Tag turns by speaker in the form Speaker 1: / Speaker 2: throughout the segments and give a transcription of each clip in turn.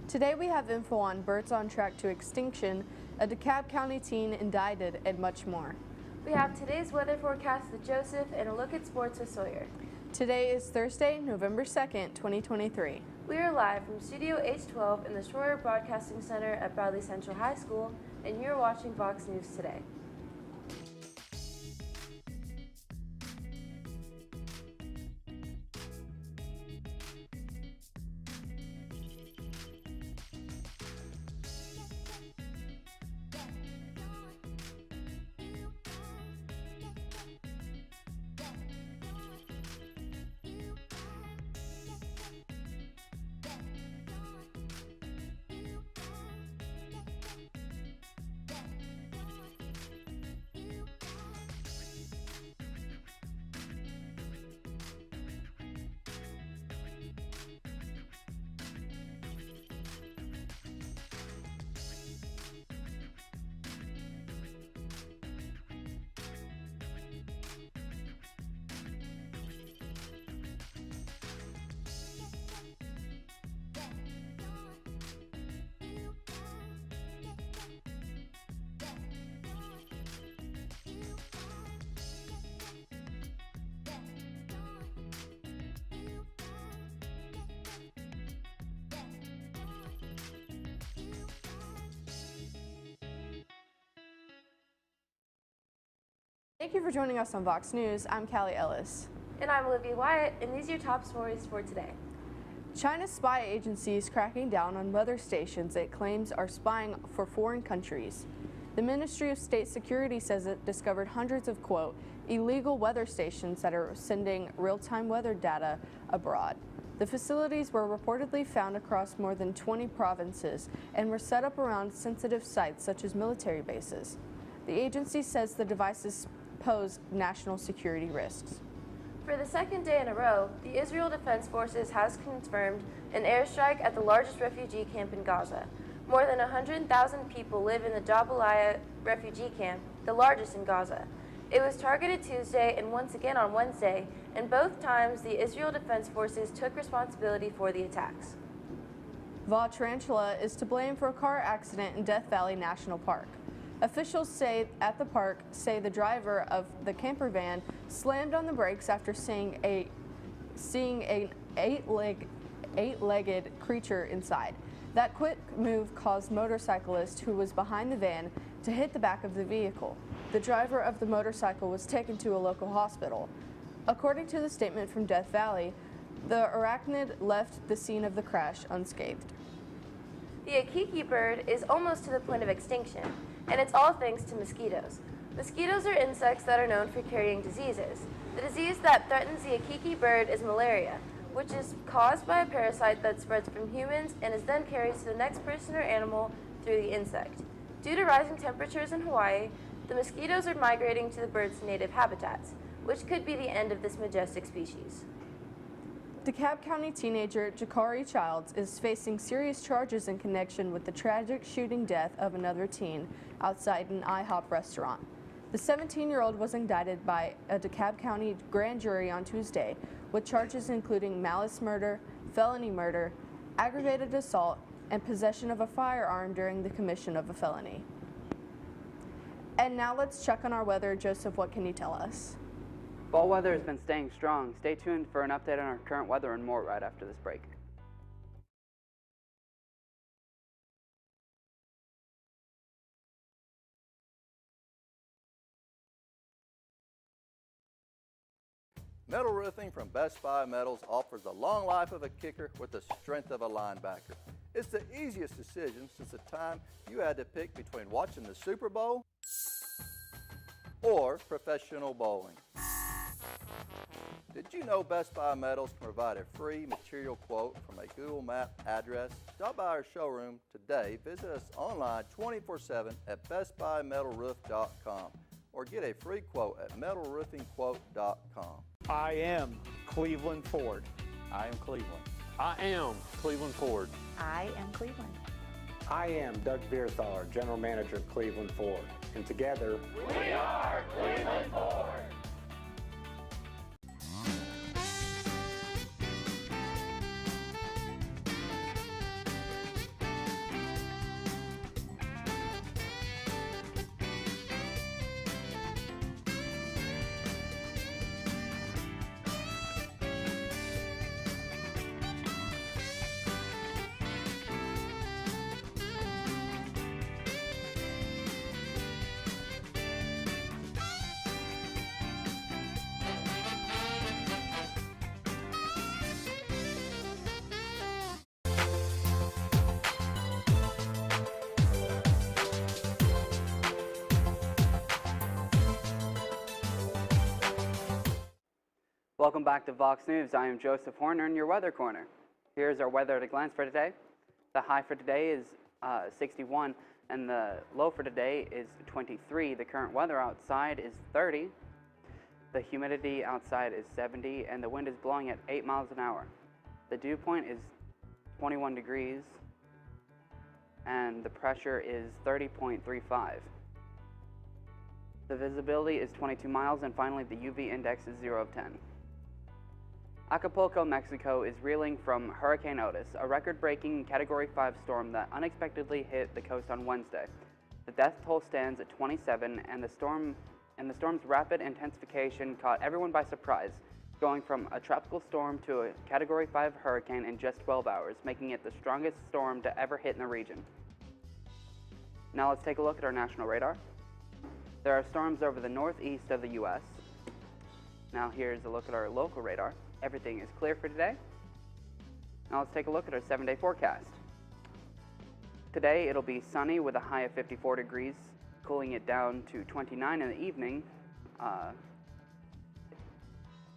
Speaker 1: Today we have info on birds on track to extinction, a DeKalb County teen indicted, and much more.
Speaker 2: We have today's weather forecast with Joseph and a look at sports with Sawyer.
Speaker 1: Today is Thursday, November 2nd, 2023.
Speaker 2: We are live from Studio H12 in the Shroyer Broadcasting Center at Bradley Central High School, and you're watching Vox News Today.
Speaker 1: Thank you for joining us on Vox News. I'm Callie Ellis.
Speaker 2: And I'm Olivia Wyatt, and these are your top stories for today.
Speaker 1: China's spy agency is cracking down on weather stations it claims are spying for foreign countries. The Ministry of State Security says it discovered hundreds of, quote, illegal weather stations that are sending real-time weather data abroad. The facilities were reportedly found across more than 20 provinces and were set up around sensitive sites such as military bases. The agency says the devices pose national security risks.
Speaker 2: For the second day in a row, the Israel Defense Forces has confirmed an airstrike at the largest refugee camp in Gaza. More than 100,000 people live in the Jabalia refugee camp, the largest in Gaza. It was targeted Tuesday and once again on Wednesday, and both times the Israel Defense Forces took responsibility for the attacks.
Speaker 1: Va tarantula is to blame for a car accident in Death Valley National Park. Officials say at the park say the driver of the camper van slammed on the brakes after seeing an eight-legged creature inside. That quick move caused motorcyclist who was behind the van to hit the back of the vehicle. The driver of the motorcycle was taken to a local hospital. According to the statement from Death Valley, the arachnid left the scene of the crash unscathed.
Speaker 2: The akiki bird is almost to the point of extinction, and it's all thanks to mosquitoes. Mosquitoes are insects that are known for carrying diseases. The disease that threatens the akiki bird is malaria, which is caused by a parasite that spreads from humans and is then carried to the next person or animal through the insect. Due to rising temperatures in Hawaii, the mosquitoes are migrating to the bird's native habitats, which could be the end of this majestic species.
Speaker 1: DeKalb County teenager Jakari Childs is facing serious charges in connection with the tragic shooting death of another teen outside an IHOP restaurant. The 17-year-old was indicted by a DeKalb County grand jury on Tuesday with charges including malice murder, felony murder, aggravated assault, and possession of a firearm during the commission of a felony. And now let's check on our weather. Joseph, what can you tell us?
Speaker 3: Fall weather has been staying strong. Stay tuned for an update on our current weather and more right after this break.
Speaker 4: Metal roofing from Best Buy Metals offers the long life of a kicker with the strength of a linebacker. It's the easiest decision since the time you had to pick between watching the Super Bowl or professional bowling. Did you know Best Buy Metals can provide a free material quote from a Google Map address? Stop by our showroom today. Visit us online 24/7 at bestbuymetalroof.com or get a free quote at metalroofingquote.com.
Speaker 5: I am Cleveland Ford.
Speaker 6: I am Cleveland.
Speaker 7: I am Cleveland Ford.
Speaker 8: I am Cleveland.
Speaker 9: I am Doug Vierthaler, General Manager of Cleveland Ford. And together,
Speaker 10: we are Cleveland Ford.
Speaker 3: Welcome back to Vox News. I am Joseph Horner in your Weather Corner. Here's our weather at a glance for today. The high for today is 61 and the low for today is 23. The current weather outside is 30. The humidity outside is 70 and the wind is blowing at 8 miles an hour. The dew point is 21 degrees and the pressure is 30.35. The visibility is 22 miles and finally the UV index is 0 of 10. Acapulco, Mexico is reeling from Hurricane Otis, a record-breaking Category 5 storm that unexpectedly hit the coast on Wednesday. The death toll stands at 27 and the storm's rapid intensification caught everyone by surprise, going from a tropical storm to a Category 5 hurricane in just 12 hours, making it the strongest storm to ever hit in the region. Now let's take a look at our national radar. There are storms over the northeast of the U.S. Now here's a look at our local radar. Everything is clear for today. Now let's take a look at our 7-day forecast. Today it'll be sunny with a high of 54 degrees, cooling it down to 29 in the evening.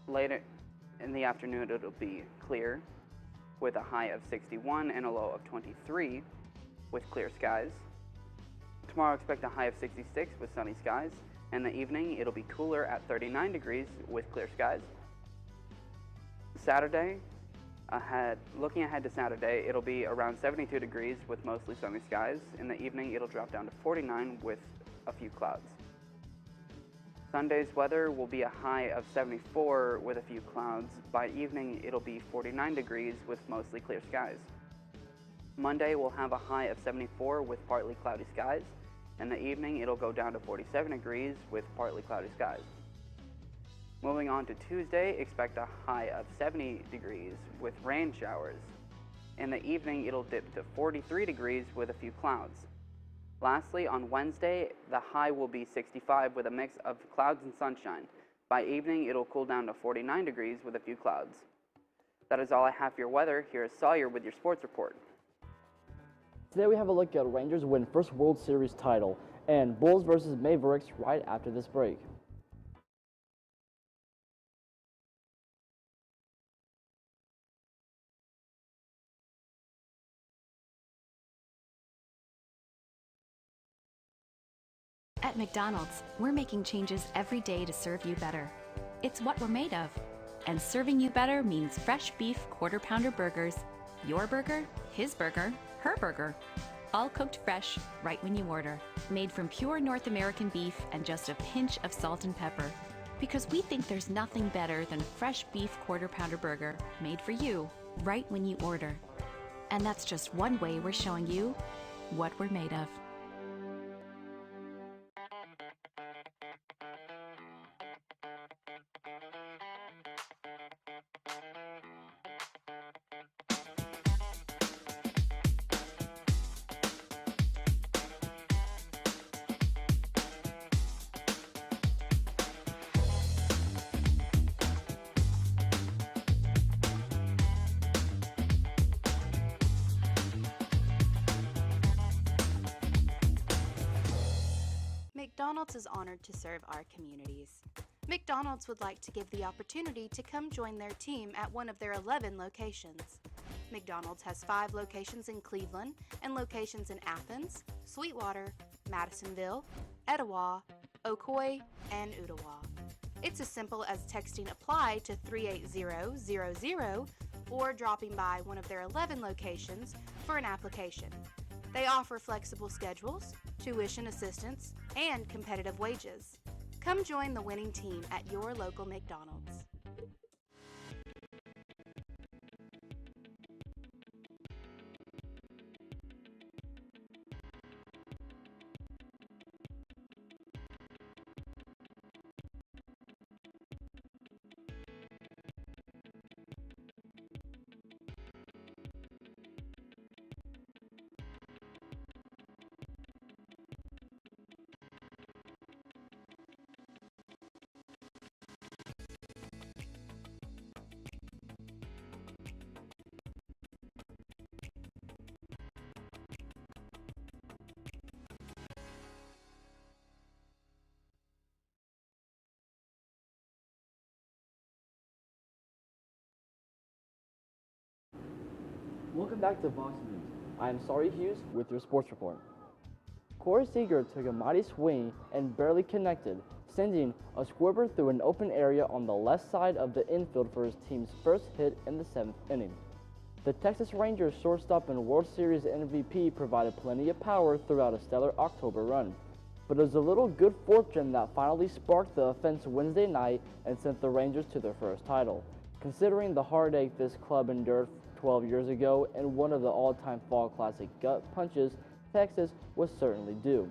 Speaker 3: Later in the afternoon it'll be clear with a high of 61 and a low of 23 with clear skies. Tomorrow expect a high of 66 with sunny skies. In the evening it'll be cooler at 39 degrees with clear skies. Saturday, looking ahead to Saturday, it'll be around 72 degrees with mostly sunny skies. In the evening it'll drop down to 49 with a few clouds. Sunday's weather will be a high of 74 with a few clouds. By evening it'll be 49 degrees with mostly clear skies. Monday will have a high of 74 with partly cloudy skies. In the evening it'll go down to 47 degrees with partly cloudy skies. Moving on to Tuesday, expect a high of 70 degrees with rain showers. In the evening it'll dip to 43 degrees with a few clouds. Lastly, on Wednesday, the high will be 65 with a mix of clouds and sunshine. By evening, it'll cool down to 49 degrees with a few clouds. That is all I have for your weather. Here is Sawyer with your sports report.
Speaker 6: Today we have a look at Rangers win first World Series title and Bulls versus Mavericks right after this break.
Speaker 8: At McDonald's, we're making changes every day to serve you better. It's what we're made of. And serving you better means fresh beef quarter-pounder burgers, your burger, his burger, her burger. All cooked fresh, right when you order. Made from pure North American beef and just a pinch of salt and pepper. Because we think there's nothing better than fresh beef quarter-pounder burger made for you, right when you order. And that's just one way we're showing you what we're made of.
Speaker 11: McDonald's is honored to serve our communities. McDonald's would like to give the opportunity to come join their team at one of their 11 locations. McDonald's has 5 locations in Cleveland and locations in Athens, Sweetwater, Madisonville, Etowah, Ocoee, and Ottawa. It's as simple as texting APPLY to 38000 or dropping by one of their 11 locations for an application. They offer flexible schedules, tuition assistance, and competitive wages. Come join the winning team at your local McDonald's.
Speaker 6: Welcome back to Vox News. I am Sorry Hughes with your sports report. Corey Seager took a mighty swing and barely connected, sending a squibber through an open area on the left side of the infield for his team's first hit in the 7th inning. The Texas Rangers shortstop and World Series MVP provided plenty of power throughout a stellar October run. But it was a little good fortune that finally sparked the offense Wednesday night and sent the Rangers to their first title. Considering the heartache this club endured 12 years ago and one of the all-time Fall Classic gut punches, Texas was certainly due.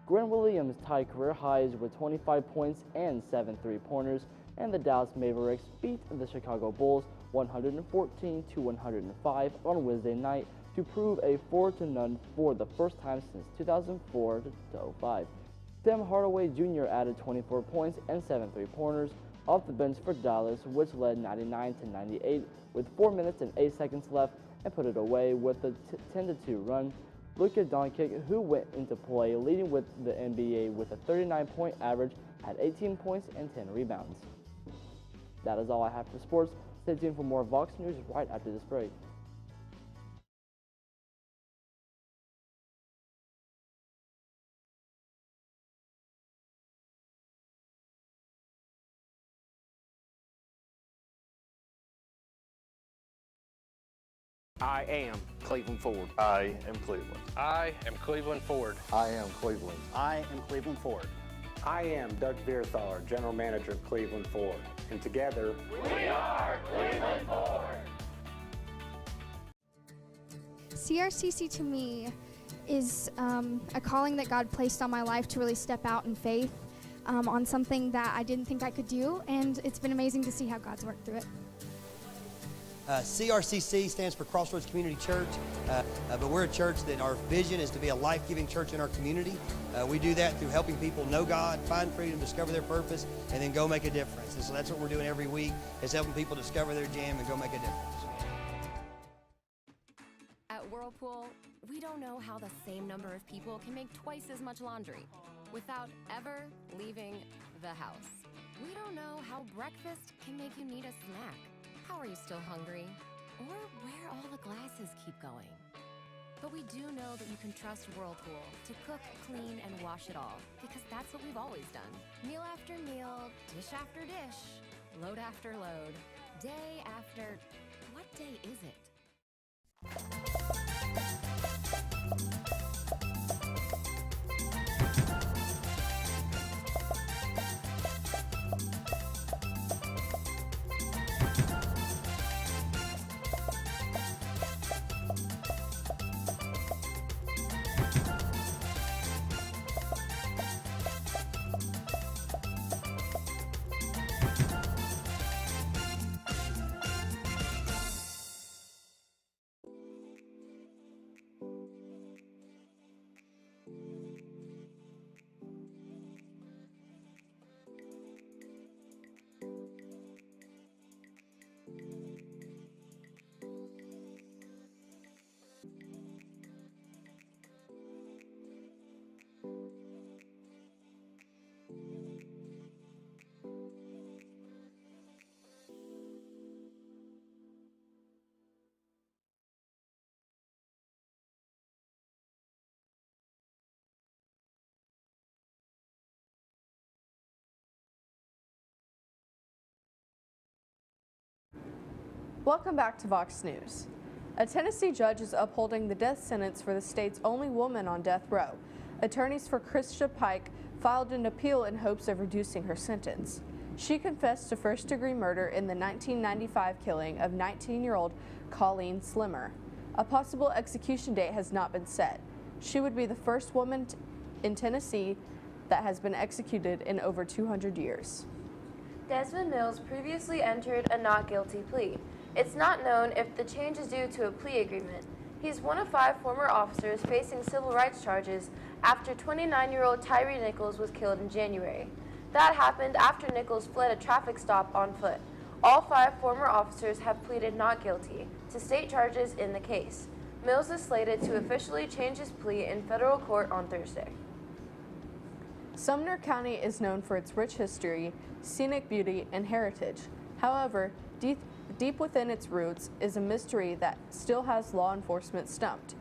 Speaker 6: Gwen Williams tied career highs with 25 points and 7 three-pointers, and the Dallas Mavericks beat the Chicago Bulls 114-105 on Wednesday night to prove a 4-0 for the first time since 2004-05. Tim Hardaway Jr. added 24 points and 7 three-pointers off the bench for Dallas, which led 99-98 with 4 minutes and 8 seconds left and put it away with a 10-2 run. Luka Doncic, who went into play leading with the NBA with a 39-point average, had 18 points and 10 rebounds. That is all I have for sports. Stay tuned for more Vox News right after this break.
Speaker 7: I am Cleveland Ford.
Speaker 12: I am Cleveland.
Speaker 7: I am Cleveland Ford.
Speaker 12: I am Cleveland.
Speaker 5: I am Cleveland Ford.
Speaker 9: I am Doug Vierthaler, General Manager of Cleveland Ford, and together,
Speaker 10: We are Cleveland Ford.
Speaker 13: CRCC to me is a calling that God placed on my life to really step out in faith on something that I didn't think I could do, and it's been amazing to see how God's worked through it.
Speaker 14: CRCC stands for Crossroads Community Church, but we're a church that our vision is to be a life-giving church in our community. We do that through helping people know God, find freedom, discover their purpose, and then go make a difference. And so that's what we're doing every week, is helping people discover their jam and go make a difference.
Speaker 15: At Whirlpool, we don't know how the same number of people can make twice as much laundry without ever leaving the house. We don't know how breakfast can make you need a snack. How are you still hungry? Or where all the glasses keep going? But we do know that you can trust Whirlpool to cook, clean, and wash it all, because that's what we've always done. Meal after meal, dish after dish, load after load, day after... What day is it?
Speaker 1: Welcome back to Vox News. A Tennessee judge is upholding the death sentence for the state's only woman on death row. Attorneys for Krista Pike filed an appeal in hopes of reducing her sentence. She confessed to first-degree murder in the 1995 killing of 19-year-old Colleen Slimmer. A possible execution date has not been set. She would be the first woman in Tennessee that has been executed in over 200 years.
Speaker 2: Desmond Mills previously entered a not guilty plea. It's not known if the change is due to a plea agreement. He's one of 5 former officers facing civil rights charges after 29-year-old Tyree Nichols was killed in January. That happened after Nichols fled a traffic stop on foot. All 5 former officers have pleaded not guilty to state charges in the case. Mills is slated to officially change his plea in federal court on Thursday.
Speaker 1: Sumner County is known for its rich history, scenic beauty, and heritage. However, deep within its roots is a mystery that still has law enforcement stumped.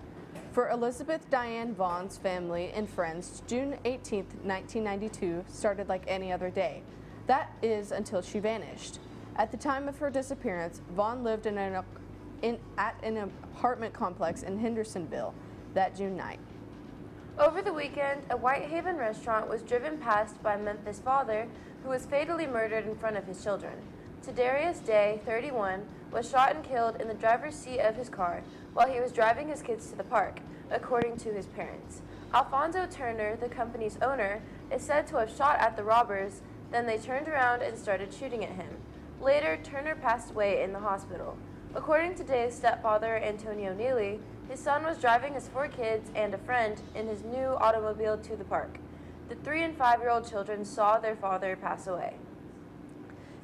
Speaker 1: For Elizabeth Diane Vaughn's family and friends, June 18, 1992 started like any other day. That is until she vanished. At the time of her disappearance, Vaughn lived at an apartment complex in Hendersonville that June night.
Speaker 2: Over the weekend, a Whitehaven restaurant was driven past by Memphis' father, who was fatally murdered in front of his children. Tadarius Day, 31, was shot and killed in the driver's seat of his car while he was driving his kids to the park, according to his parents. Alfonso Turner, the company's owner, is said to have shot at the robbers, then they turned around and started shooting at him. Later, Turner passed away in the hospital. According to Day's stepfather, Antonio Neely, his son was driving his 4 kids and a friend in his new automobile to the park. The 3- and 5-year-old children saw their father pass away.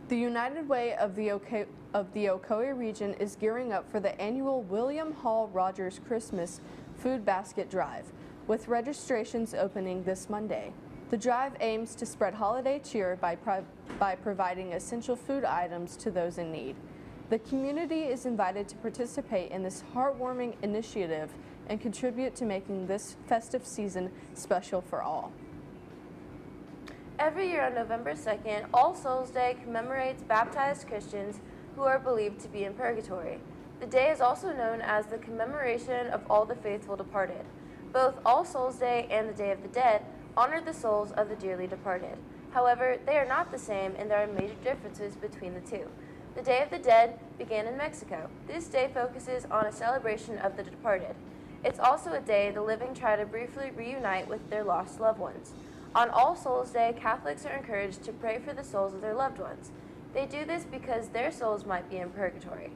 Speaker 1: The United Way of the Ocoee region is gearing up for the annual William Hall Rogers Christmas Food Basket Drive, with registrations opening this Monday. The drive aims to spread holiday cheer by providing essential food items to those in need. The community is invited to participate in this heartwarming initiative and contribute to making this festive season special for all.
Speaker 2: Every year on November 2nd, All Souls Day commemorates baptized Christians who are believed to be in purgatory. The day is also known as the commemoration of all the faithful departed. Both All Souls Day and the Day of the Dead honor the souls of the dearly departed. However, they are not the same, and there are major differences between the two. The Day of the Dead began in Mexico. This day focuses on a celebration of the departed. It's also a day the living try to briefly reunite with their lost loved ones. On All Souls Day, Catholics are encouraged to pray for the souls of their loved ones. They do this because their souls might be in purgatory.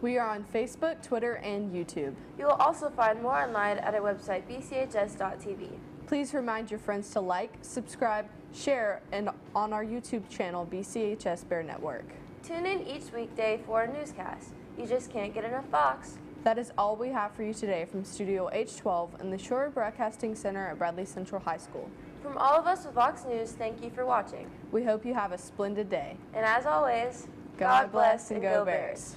Speaker 1: We are on Facebook, Twitter, and YouTube.
Speaker 2: You will also find more online at our website, bchs.tv.
Speaker 1: Please remind your friends to like, subscribe, share, and on our YouTube channel, BCHS Bear Network.
Speaker 2: Tune in each weekday for a newscast. You just can't get enough Fox.
Speaker 1: That is all we have for you today from Studio H12 in the Shore Broadcasting Center at Bradley Central High School.
Speaker 2: From all of us with Vox News, thank you for watching.
Speaker 1: We hope you have a splendid day.
Speaker 2: And as always,
Speaker 1: God bless and go Bears.